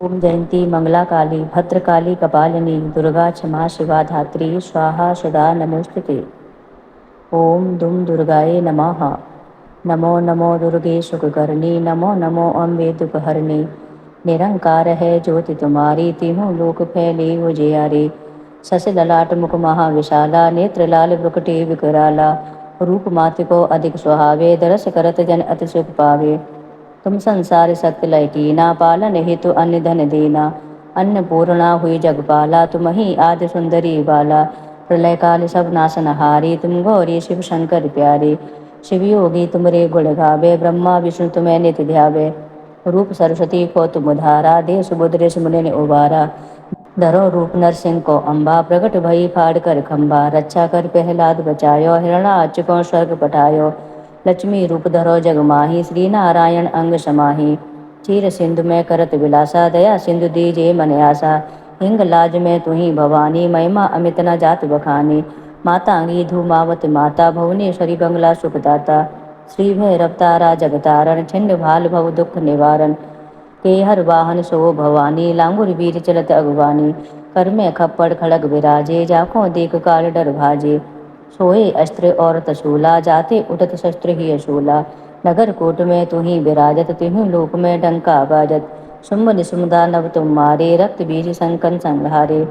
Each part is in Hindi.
ओम जयंती मंगला काली भद्रकाली कपालिनी दुर्गा क्षमा शिवा धात्री स्वाहा सदा नमोस्तुते। ओम दुम दुर्गाये नमः। नमो नमो दुर्गे सुखकर्णी नमो नमो अम्बे दुखहरणी। निरंकार है ज्योति तुम्हारी तीनों लोक फैले उजियारे। सस ललाट मुख महाविशाला नेत्र लाल ब्रुकटे विकराला। रूप मात को अधिक सुहावे दरस करत जन अति सुख पावे। तुम संसार सत्य लय कीना पालन हेतु अन्न धन देना। अन्नपूर्णा हुई जगपाला तुम ही आदि सुंदरी बाला। प्रलय काल सब नासनहारी तुम गौरी शिव शंकर प्यारे। शिव योगी तुमरे गुण गावे ब्रह्मा विष्णु तुम्हें नित्य ध्यावे। रूप सरस्वती को तुम धारा दे सुबुद्र मुनि उबारा। धरो रूप नरसिंह को अम्बा प्रकट भई फाड़ कर खम्बा। रक्षा कर प्रहलाद बचायो हिरणाक्ष को स्वर्ग पठायो। लक्ष्मी रूप धरो जग माही श्री नारायण अंग समाही। चीर सिंधु में करत विलासा दया सिंधु दीजे मन आसा। हिंग लाज में तुही भवानी महिमा अमित न जात बखानी। मातांगी धूमावत माता भुवनेश्वरी बंगला सुखदाता। श्री भैरव तारा जगतारण छिन्न भाल भव दुख निवारण। के हर वाहन सो भवानी लांगुर वीर चलत अगवानी। कर में खप्पड़ खड़ग विराजे जाको देख काल डर भाजे। सोए अस्त्र और तसूला जाते उठत शस्त्र ही असूला। नगर कोट में तुही विराजत तिहु लोक में डंका बाजत। शुंभ निशुम्भा नभ तुम मारे रक्त बीज संकन संहारे।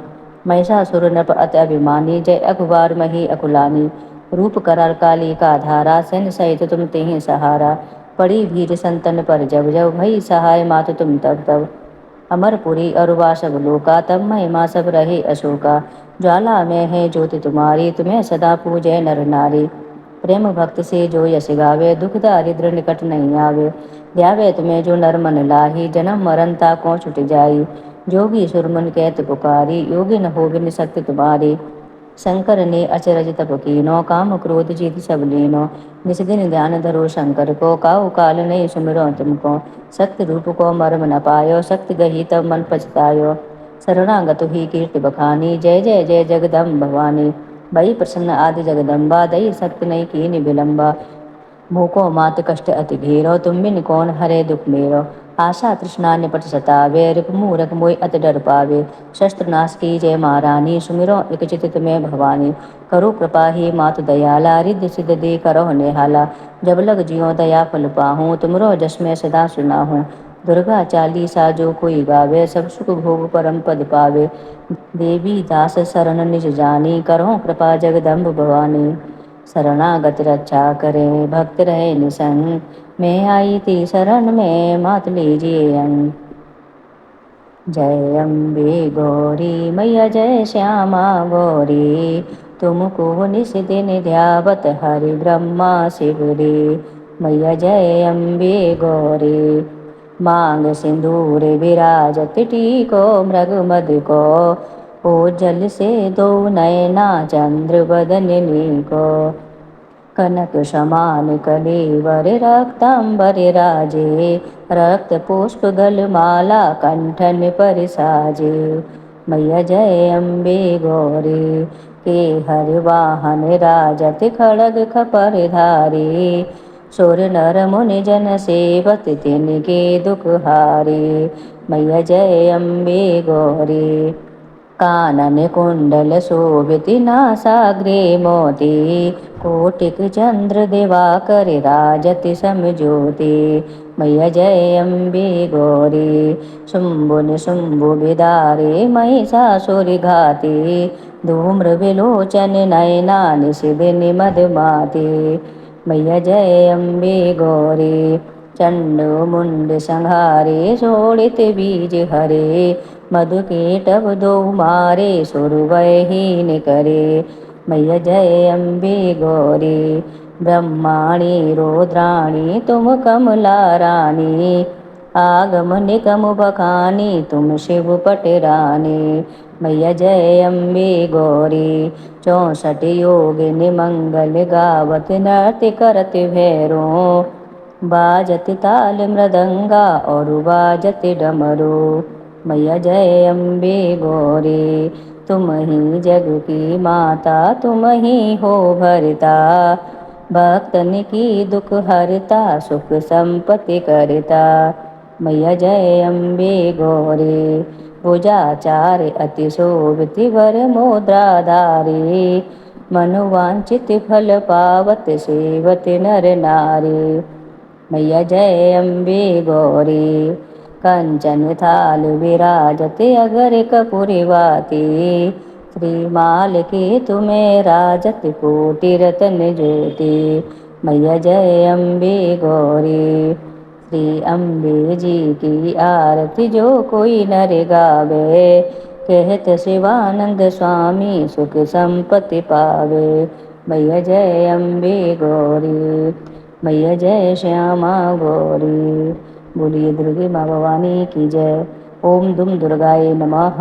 महिषासुर नप अति अभिमानी जय अखबार मही अकुलानी। रूप करार काली का धारा सैन्य सहित तुम तेहि सहारा। पड़ी भीर संतन पर जब जब भई सहाय मातु तुम तब तब। अमरपुरी अरुवा सब लोका तब महिमा सब रहे अशोका। ज्वाला में है ज्योति तुम्हारी तुम्हें सदा पूजय नर नारी। प्रेम भक्त से जो यश गावे दुख दारिद्र निकट नहीं आवे। ध्यावे तुम्हें जो नर मन लाही जन्म मरण ताको छुट जाई। जोगी सुरमन कहत पुकारी योगी न होविन शक्ति तुम्हारी। शंकर ने अचरज तप कीनो काम क्रोध जीत सब लीनो। निस दिन ध्यान धरो शंकर को काहू काल नहीं सुमिरो तुमको। सत्य रूप को मर्म न पायो शक्ति गही तब मन पछतायो। शरणागत ही कीर्ति बखानी जय जय जय जगदम्ब भवानी। बई प्रसन्न आदि जगदम्बा दई शक्ति नहीं कीन विलम्बा। भूको मात कष्ट अति घेरो तुम बिन कौन हरे दुख मेरो। आशा तृष्णा निपट सतावे रिप मूरख मोय अति डर पावे। शस्त्र नाश की जय महारानी सुमिरो एक चित तुम्हें भवानी। करो कृपा ही मात दयाला रिद्धि सिद्ध दे करो निहाला। जब लग जियो दया फल पाहूँ तुमरो जस में सदा सुनाहूँ। दुर्गा चालीसा जो कोई गावे सब सुख भोग परम पद पावे। देवी दास शरण निज जानी करो कृपा जगदम्ब भवानी। शरणागत रक्षा करे भक्त रहे निसंग। मैं आई थी शरण में मात लीजिए अंग। जय अम्बे गौरी मैया जय श्यामा गौरी। तुमको निस दिन ध्यावत हरि ब्रह्मा शिव रे। मैया जय अम्बे गौरी। मांग सिंदूर विराजत टीको मृग मद को। ओ जल से दो नयना चंद्र बदन नीको। कनक समान कलेवर रक्तांबर राजे। रक्त पुष्प गल माला कंठन पर साजे। मैया जय अम्बे गौरी। के हर वाहन राजत खड़ग खपर धारी। सुर नर मुनि जन सेवत तिनके दुख हारे। मैया जय अम्बे गौरी। कानन कुंडल शोभित नासाग्रे मोती। कोटिक चंद्र दिवाकर राजत समज्योति। मैया जय अम्बे गौरी। शुंभु निशुंभु बिदारे महिषासुर घाती। धूम्र विलोचन नयना निशिदिन मदमाती। मैया जय अम्बे गौरी। चंड मुंड संहारे शोणित बीज हरे। मधु कीटव दो मारे सुर वहीन करे। मैया जय अम्बे गौरी। ब्रह्माणी रुद्राणी तुम कमला रानी। आगम निगम बखानी तुम शिव पट रानी। मैया जय अम्बे गौरी। 64 योगिनी मंगल गावत नृत्य करत भैरो। बाजत ताल मृदंगा और बाजत डमरू। मैया जय अम्बे गौरी। तुम ही जग की माता तुम ही हो भरता। भक्तन की दुख हरता सुख संपत्ति करता। मैया जय अम्बे गौरी। भुजाचार अति शोभित वर मुद्राधारी। मनोवांछित फल पावत सेवत नर नारी। मैया जय अम्बे गौरी। कंचन थाल विराजत अगर कपूरी वाती। श्रीमाल के तुम्हें राजत कोटि रतन ज्योति। मैया जय अम्बे गौरी। श्री अम्बे जी की आरती जो कोई नर गावे। कहत शिवानंद स्वामी सुख संपत्ति पावे। मैया जय अम्बे गौरी। मैया जय श्यामा गौरी। बोलिए दुर्गे माँ भवानी की जय। ओम दुम दुर्गाए नमः।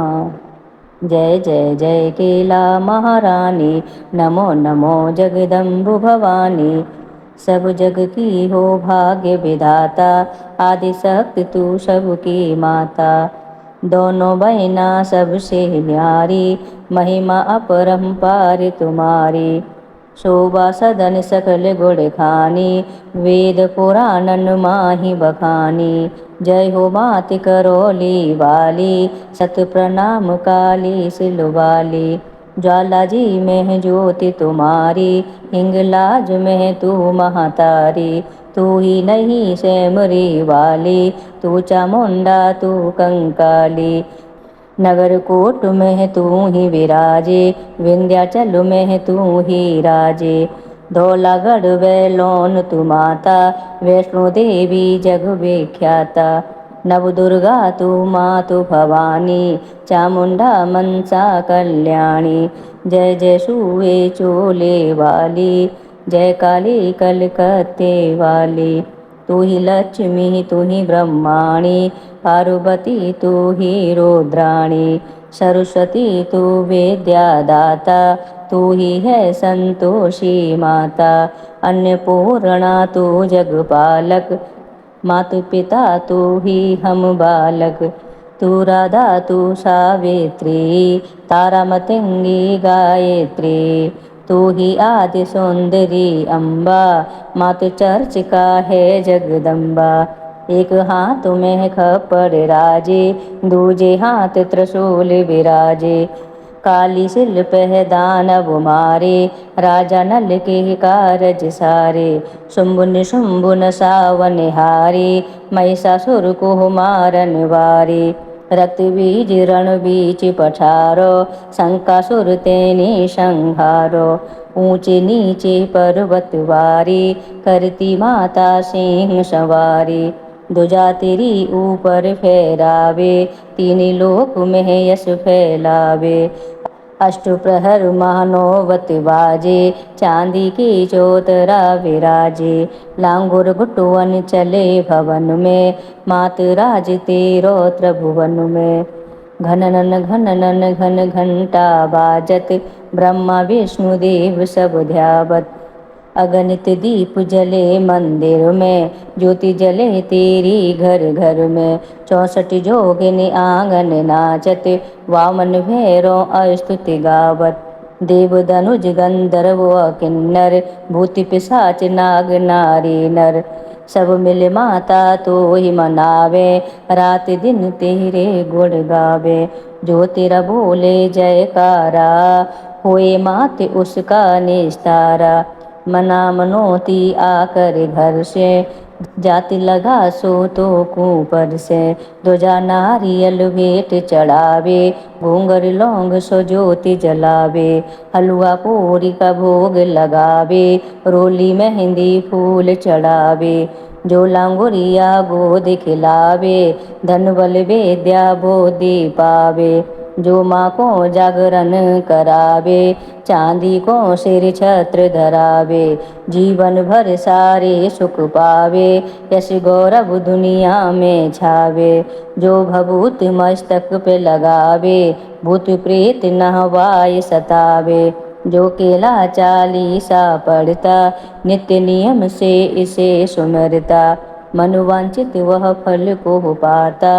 जय जय जय केला महारानी। नमो नमो जगदम्बु भवानी। सब जग की हो भाग्य विधाता। आदि शक्ति तू सबकी माता। दोनों बहना सबसे न्यारी। महिमा अपरंपार तुम्हारी। शोभा सदन सकल गुण खानी। वेद पुराणन माहि बखानी। जय हो मात करौली वाली। सत प्रणाम काली सिलवाली। ज्वाला जी में ज्योति तुम्हारी। हिंगलाज में तू महातारी। तू ही नहीं सेमरी वाली। तू चामुंडा तू कंकाली। नगर कोट में तू ही विराजे। विंध्याचल में तू ही राजे। धौलागढ़ बैलोन तू माता। वैष्णो देवी जग विख्याता। नव दुर्गा तू मातु भवानी। चामुंडा मनसा कल्याणी। जय जय सूए चोले वाली। जय काली कलकत्ते वाली। तू ही लक्ष्मी तू ही ब्रह्माणी। पार्वती तू ही रुद्राणी। सरस्वती तू विद्या दाता। तू ही है संतोषी माता। अन्नपूर्णा तू जगपालक। मातु पिता तू ही हम बालक। तू राधा तू सावित्री। तारा मतंगी गायत्री। तू ही आदि सुंदरी अम्बा। मातु चर्चिका है जगदम्बा। एक हाथ में खप्पर राजे। दूजे हाथ त्रिशूल विराजे। काली सिल पे दानव मारे। राजा नल के कारज सारे। शुंभुन शुंभुन सावन हारे। महिषासुर को मारन वारे। रक्त बीज रण बीच पठारो। शंकासुर तेने संहारो। ऊंचे नीचे पर्वत वारी। करती माता सिंह सवारी। ध्वजा तेरी ऊपर फहरावे। तीन लोक में यश फैलावे। अष्ट प्रहर मानोवत बाजे। चांदी की चौतरा विराजे। लांगुर गुटुवन चले भवन में। मात राज तेरो त्रिभुवन में। घननन घननन घन घंटा बाजत। ब्रह्मा विष्णु देव सब ध्यावत। अगणित दीप जले मंदिर में। ज्योति जले तेरी घर घर में। 64 जोगिनी आंगन नाचत। वामन भैरव अस्तुति गावत। देव धनुज गंधर्व किन्नर। भूति पिशाच नाग नारी नर। सब मिल माता तो ही मनावे। रात दिन तेरे गुण गावे। जो तेरा बोले जयकारा। होए मात उसका निस्तारा। मना मनोती आकर घर से। जाति लगा सो तो कुपर से। ध्वजा नारियल भेंट चढ़ावे। घूंगर लौंग सो ज्योति जलावे। हलवा पूरी का भोग लगावे। रोली मेहंदी फूल चढ़ावे। जो लांगुरिया गोद खिलावे। धन बल विद्या बुद्धि पावे। जो माँ को जागरण करावे। चांदी को सिर छत्र धरावे। जीवन भर सारे सुख पावे। यश गौरव दुनिया में छावे। जो भभूत मस्तक पे लगावे। भूत प्रेत नहवाए सतावे। जो केला चालीसा पढ़ता। नित्य नियम से इसे सुमरता। मनोवांछित वह फल को पाता।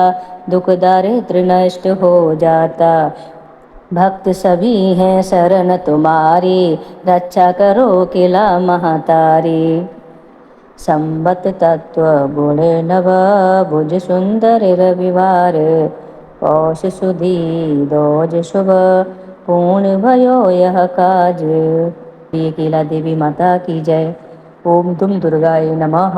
दुख दारिद्र नष्ट हो जाता। भक्त सभी हैं शरण तुम्हारी। रक्षा करो किला महातारी। संबत तत्व गुण नव भुज सुंदर रविवार पौष सुधी दोज शुभ पूर्ण भयो यह काज। ये केला देवी माता की जय। ओम दुम दुर्गाय नमः।